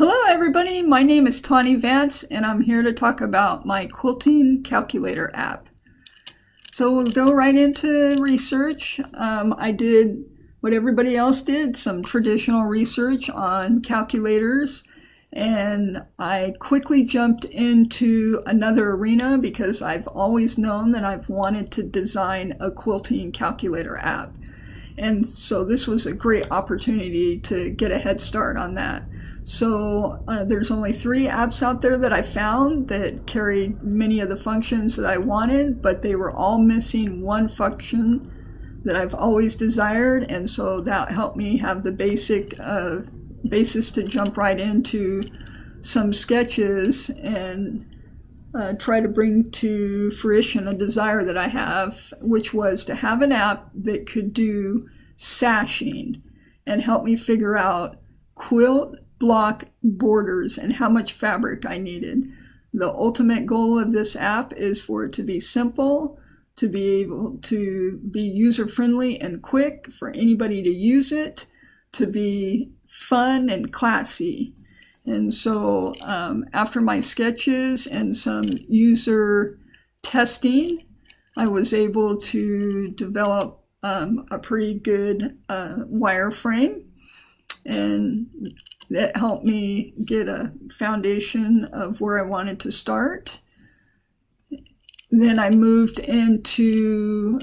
Hello everybody, my name is Tawny Vance and I'm here to talk about my quilting calculator app. So we'll go right into research. I did what everybody else did, some traditional research on calculators, and I quickly jumped into another arena because I've always known that I've wanted to design a quilting calculator app. And so this was a great opportunity to get a head start on that. So there's only 3 apps out there that I found that carried many of the functions that I wanted, but they were all missing one function that I've always desired. And so that helped me have the basis to jump right into some sketches and try to bring to fruition a desire that I have, which was to have an app that could do sashing and help me figure out quilt block borders and how much fabric I needed. The ultimate goal of this app is for it to be simple, to be able to be user-friendly and quick for anybody to use it, to be fun and classy. And so after my sketches and some user testing, I was able to develop a pretty good wireframe, and that helped me get a foundation of where I wanted to start. Then I moved into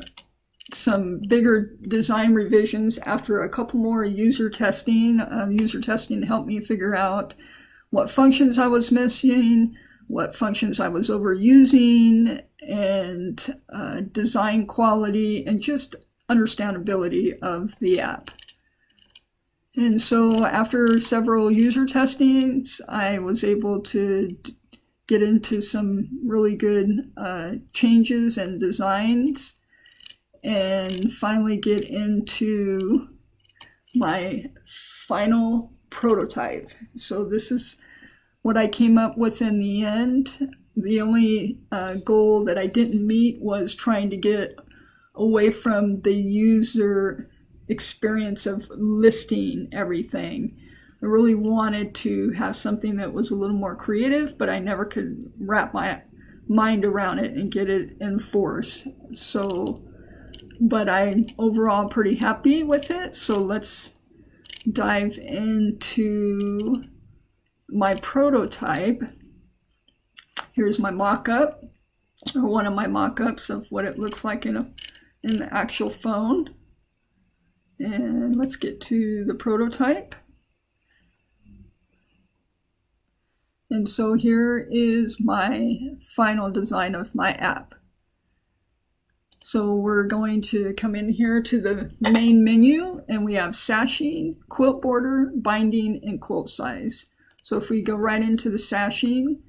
some bigger design revisions after a couple more user testing. User testing helped me figure out what functions I was missing, what functions I was overusing, and design quality and just understandability of the app. And so after several user testings, I was able to get into some really good changes and designs, and finally get into my final prototype. So this is what I came up with in the end. The only goal that I didn't meet was trying to get away from the user experience of listing everything. I really wanted to have something that was a little more creative, but I never could wrap my mind around it and get it in force. But I'm overall pretty happy with it. So let's dive into my prototype. Here's my mock-up, or one of my mock-ups of what it looks like in the actual phone. And let's get to the prototype. And so here is my final design of my app. So we're going to come in here to the main menu, and we have sashing, quilt border, binding, and quilt size. So if we go right into the sashing,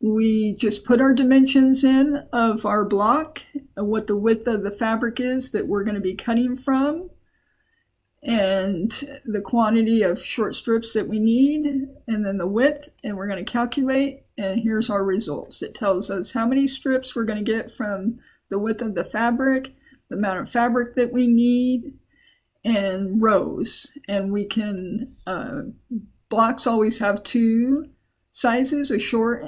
we just put our dimensions in of our block, what the width of the fabric is that we're going to be cutting from, and the quantity of short strips that we need, and then the width, and we're going to calculate, and here's our results. It tells us how many strips we're going to get from the width of the fabric, the amount of fabric that we need, and rows. And we can, blocks always have 2 sizes, a short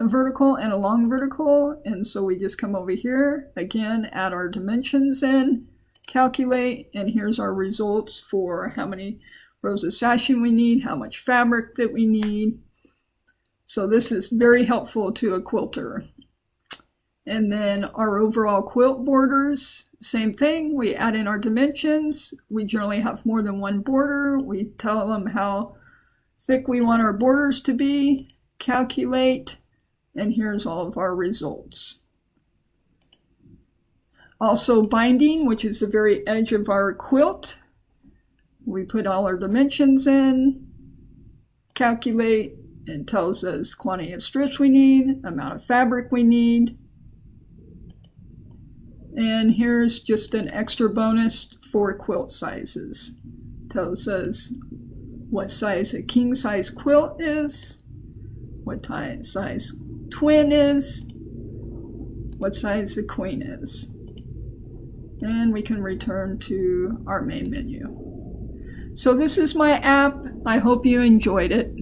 vertical and a long vertical. And so we just come over here, again, add our dimensions in, calculate, and here's our results for how many rows of sashing we need, how much fabric that we need. So this is very helpful to a quilter. And then our overall quilt borders, same thing. We add in our dimensions. We generally have more than one border. We tell them how thick we want our borders to be, calculate, and here's all of our results. Also binding, which is the very edge of our quilt. We put all our dimensions in, calculate, and tells us quantity of strips we need, amount of fabric we need. And here's just an extra bonus for quilt sizes. Tells us what size a king size quilt is, what size twin is, what size the queen is. And we can return to our main menu. So this is my app. I hope you enjoyed it.